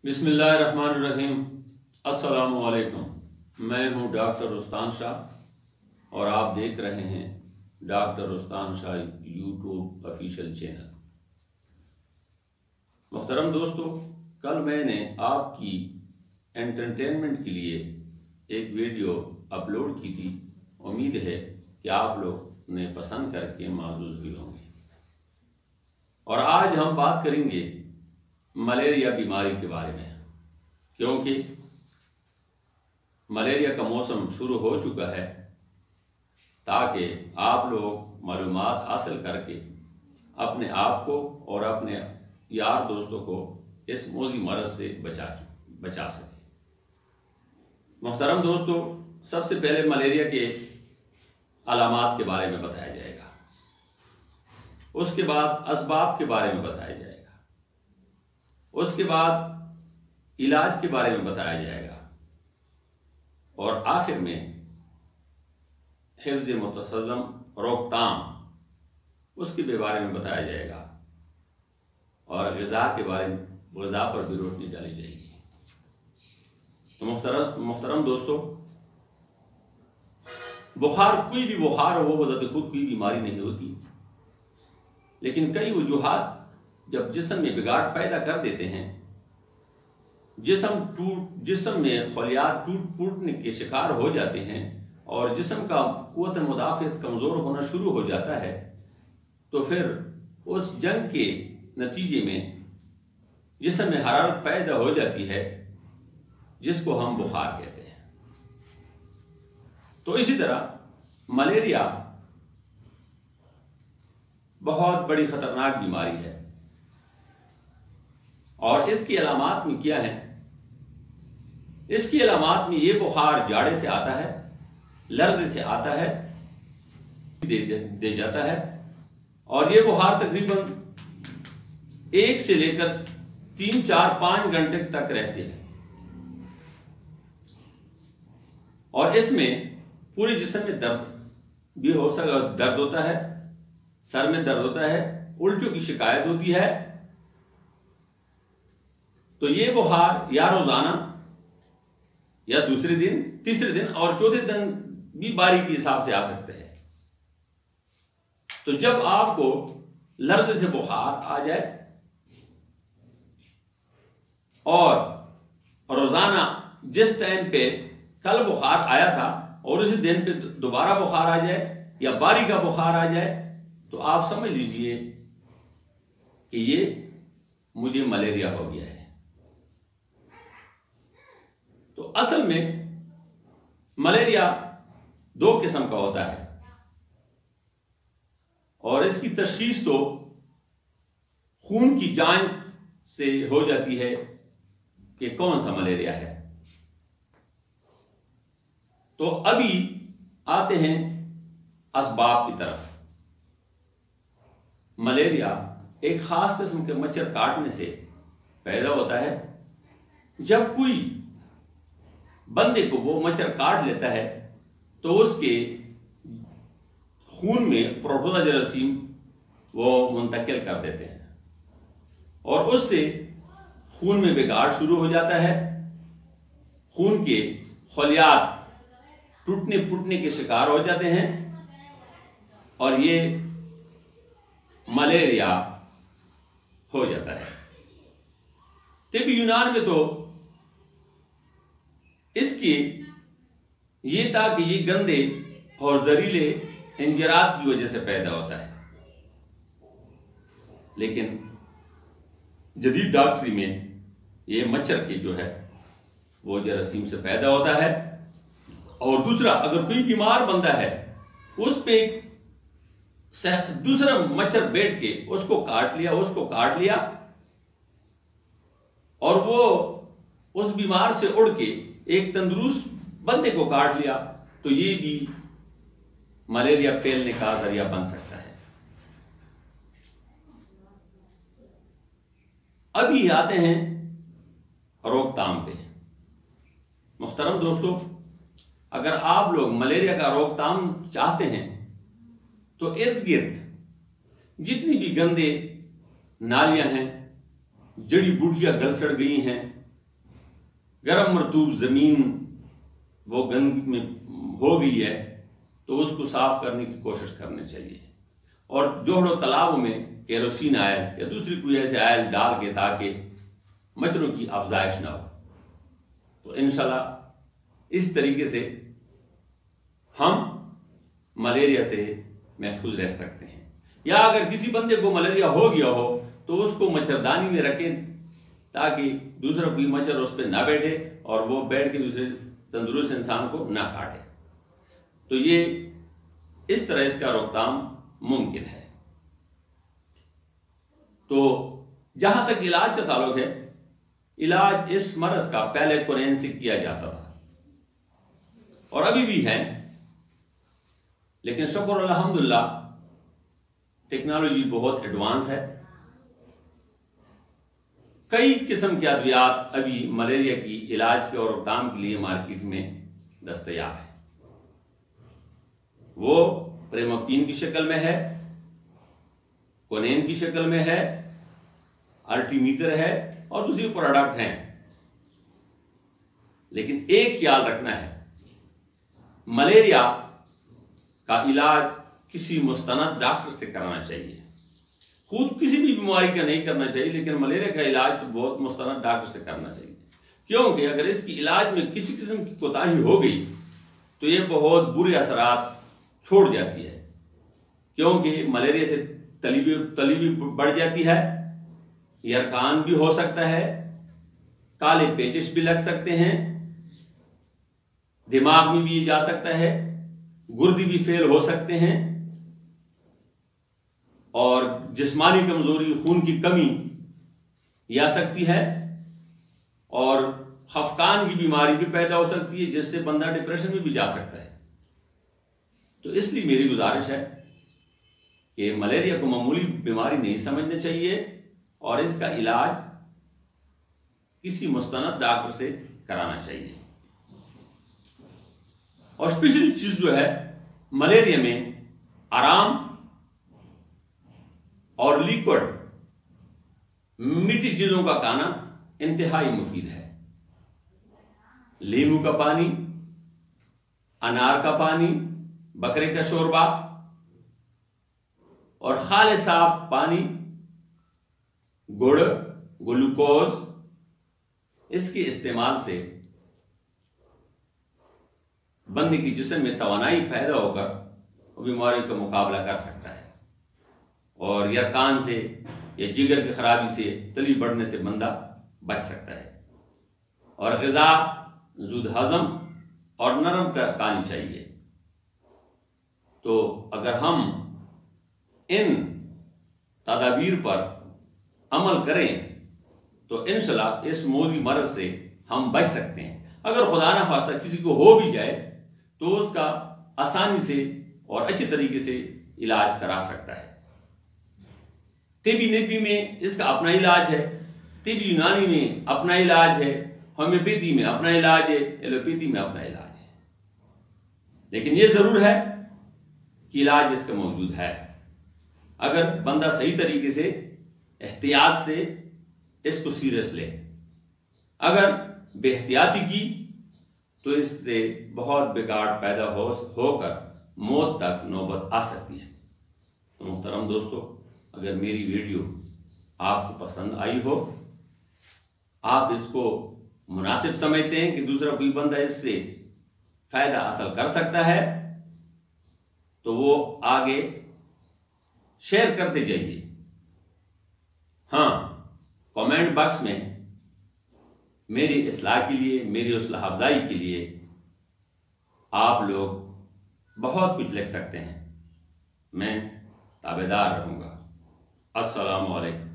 بسم اللہ الرحمن الرحیم۔ السلام علیکم، میں ہوں ڈاکٹر رستان شاہ اور آپ دیکھ رہے ہیں ڈاکٹر رستان شاہ یوٹیوب آفیشیل چینل۔ محترم دوستو، کل میں نے آپ کی انٹرٹینمنٹ کے لیے ایک ویڈیو اپلوڈ کی تھی۔ امید ہے کہ آپ لوگ نے پسند کر کے معزوز بھی ہوں گے۔ اور آج ہم بات کریں گے ملیریا بیماری کے بارے میں، کیونکہ ملیریا کا موسم شروع ہو چکا ہے، تاکہ آپ لوگ معلومات حاصل کر کے اپنے آپ کو اور اپنے یار دوستوں کو اس موذی مرض سے بچا سکیں۔ محترم دوستو، سب سے پہلے ملیریا کے علامات کے بارے میں بتایا جائے گا، اس کے بعد اسباب کے بارے میں بتایا جائے گا، اس کے بعد علاج کے بارے میں بتایا جائے گا، اور آخر میں حفظ متسزم روک تھام اس کے بارے میں بتایا جائے گا، اور غذا کے بارے میں غذا پر بھی روشنی ڈالی جائے گی۔ تو محترم دوستو، بخار کوئی بھی بخار ہو، وہ بذات خود کوئی بیماری نہیں ہوتی، لیکن کئی وجوہات جب جسم میں بگاڑ پیدا کر دیتے ہیں، جسم میں خلیات ٹوٹنے کے شکار ہو جاتے ہیں اور جسم کا قوت مدافعت کمزور ہونا شروع ہو جاتا ہے، تو پھر اس جنگ کے نتیجے میں جسم میں حرارت پیدا ہو جاتی ہے، جس کو ہم بخار کہتے ہیں۔ تو اسی طرح ملیریا بہت بڑی خطرناک بیماری ہے، اور اس کی علامات میں کیا ہیں؟ اس کی علامات میں یہ بخار جاڑے سے آتا ہے، لرزے سے آتا ہے، دے جاتا ہے، اور یہ بخار تقریباً 1 سے لے کر 3، 4، 5 گھنٹے تک رہتے ہیں، اور اس میں پورے جسم میں درد بھی ہو سکتا، درد ہوتا ہے، سر میں درد ہوتا ہے، الٹیوں کی شکایت ہوتی ہے۔ تو یہ بخار یا روزانہ یا دوسرے دن، تیسرے دن اور چوتھے دن بھی باری کے حساب سے آ سکتے ہیں۔ تو جب آپ کو لرزے سے بخار آ جائے اور روزانہ جس ٹائم پہ کل بخار آیا تھا اور اسی دن پہ دوبارہ بخار آ جائے یا باری کا بخار آ جائے، تو آپ سمجھ لیجئے کہ یہ مجھے ملیریا ہو گیا ہے۔ تو اصل میں ملیریا 2 قسم کا ہوتا ہے، اور اس کی تشخیص تو خون کی جانچ سے ہو جاتی ہے کہ کون سا ملیریا ہے۔ تو ابھی آتے ہیں اسباب کی طرف۔ ملیریا ایک خاص قسم کے مچھر کاٹنے سے پیدا ہوتا ہے۔ جب کوئی بندے کو وہ مچھر کاٹ لیتا ہے تو اس کے خون میں پروٹوزوا جراثیم وہ منتقل کر دیتے ہیں، اور اس سے خون میں بگاڑ شروع ہو جاتا ہے، خون کے خلیات ٹوٹنے پھوٹنے کے شکار ہو جاتے ہیں، اور یہ ملیریا ہو جاتا ہے۔ طب یونان میں تو اس کی یہ تھا کہ یہ گندے اور زہریلے انجرات کی وجہ سے پیدا ہوتا ہے، لیکن جدید ڈاکٹری میں یہ مچھر کی جو ہے وہ جراثیم سے پیدا ہوتا ہے۔ اور دوسرا، اگر کوئی بیمار بندہ ہے، اس پہ دوسرا مچھر بیٹھ کے اس کو کاٹ لیا اور وہ اس بیمار سے اڑ کے ایک تندرست بندے کو کاٹ لیا، تو یہ بھی ملیریا پھیلنے کا ذریعہ بن سکتا ہے۔ ابھی آتے ہیں روک تھام پہ۔ محترم دوستو، اگر آپ لوگ ملیریا کا روک تھام چاہتے ہیں تو ارد گرد جتنی بھی گندے نالیاں ہیں، جڑی بوٹیاں گل سڑ گئی ہیں، گرم مرطوب زمین وہ گند میں ہو گئی ہے تو اس کو صاف کرنے کی کوشش کرنی چاہیے، اور جوہڑ و تالابوں میں کیروسین آئل یا دوسری کوئی ایسے آئل ڈال کے تاکہ مچھروں کی افزائش نہ ہو۔ تو انشاءاللہ اس طریقے سے ہم ملیریا سے محفوظ رہ سکتے ہیں۔ یا اگر کسی بندے کو ملیریا ہو گیا ہو تو اس کو مچھردانی میں رکھیں تاکہ دوسرا کوئی مچھر اس پہ نہ بیٹھے اور وہ بیٹھ کے دوسرے تندرست انسان کو نہ کاٹے۔ تو یہ اس طرح اس کا روک تھام ممکن ہے۔ تو جہاں تک علاج کا تعلق ہے، علاج اس مرض کا پہلے قرآن سے کیا جاتا تھا اور ابھی بھی ہے، لیکن شکر الحمدللہ ٹیکنالوجی بہت ایڈوانس ہے۔ کئی قسم کے ادویات ابھی ملیریا کی علاج کے اور روک تھام کے لیے مارکیٹ میں دستیاب ہے۔ وہ پریموکین کی شکل میں ہے، کونین کی شکل میں ہے، ارٹیمیٹر ہے اور دوسری پروڈکٹ ہیں۔ لیکن ایک خیال رکھنا ہے، ملیریا کا علاج کسی مستند ڈاکٹر سے کرانا چاہیے۔ خود کسی بھی بیماری کا نہیں کرنا چاہیے، لیکن ملیریا کا علاج تو بہت مستند ڈاکٹر سے کرنا چاہیے، کیونکہ اگر اس کی علاج میں کسی قسم کی کوتاہی ہو گئی تو یہ بہت برے اثرات چھوڑ جاتی ہے، کیونکہ ملیریا سے تلی بھی بڑھ جاتی ہے، یرقان بھی ہو سکتا ہے، کالے پیچش بھی لگ سکتے ہیں، دماغ میں بھی جا سکتا ہے، گردے بھی فیل ہو سکتے ہیں، اور جسمانی کمزوری، خون کی کمی یہ آ سکتی ہے، اور خفقان کی بیماری بھی پیدا ہو سکتی ہے جس سے بندہ ڈپریشن میں بھی جا سکتا ہے۔ تو اس لیے میری گزارش ہے کہ ملیریا کو معمولی بیماری نہیں سمجھنا چاہیے اور اس کا علاج کسی مستند ڈاکٹر سے کرانا چاہیے۔ اور اسپیشل چیز جو ہے ملیریا میں آرام اور لیکوڈ میٹھی چیزوں کا کھانا انتہائی مفید ہے۔ لیمو کا پانی، انار کا پانی، بکرے کا شوربہ اور خالص صاف پانی، گڑ، گلوکوز، اس کے استعمال سے بندے کی جسم میں توانائی پیدا ہو کر وہ بیماری کا مقابلہ کر سکتا ہے، اور یرقان سے یا جگر کی خرابی سے، تلی بڑھنے سے بندہ بچ سکتا ہے۔ اور غذا زود ہضم اور نرم کھانی چاہیے۔ تو اگر ہم ان تدابیر پر عمل کریں تو انشاءاللہ اس موذی مرض سے ہم بچ سکتے ہیں۔ اگر خدا نہ خواستہ کسی کو ہو بھی جائے تو اس کا آسانی سے اور اچھے طریقے سے علاج کرا سکتا ہے۔ طبی نبی میں اس کا اپنا علاج ہے، طبی یونانی میں اپنا علاج ہے، ہومیوپیتھی میں اپنا علاج ہے، ایلوپیتھی میں اپنا علاج ہے، لیکن یہ ضرور ہے کہ علاج اس کا موجود ہے اگر بندہ صحیح طریقے سے احتیاط سے اس کو سیریس لے۔ اگر بے احتیاطی کی تو اس سے بہت بگاڑ پیدا ہو کر موت تک نوبت آ سکتی ہے۔ تو محترم دوستو، اگر میری ویڈیو آپ کو پسند آئی ہو، آپ اس کو مناسب سمجھتے ہیں کہ دوسرا کوئی بندہ اس سے فائدہ حاصل کر سکتا ہے، تو وہ آگے شیئر کرتے جائیے۔ ہاں، کامنٹ باکس میں میری اصلاح کے لیے، میری حوصلہ افزائی کے لیے آپ لوگ بہت کچھ لکھ سکتے ہیں، میں تابعدار رہوں گا۔ السلام علیکم۔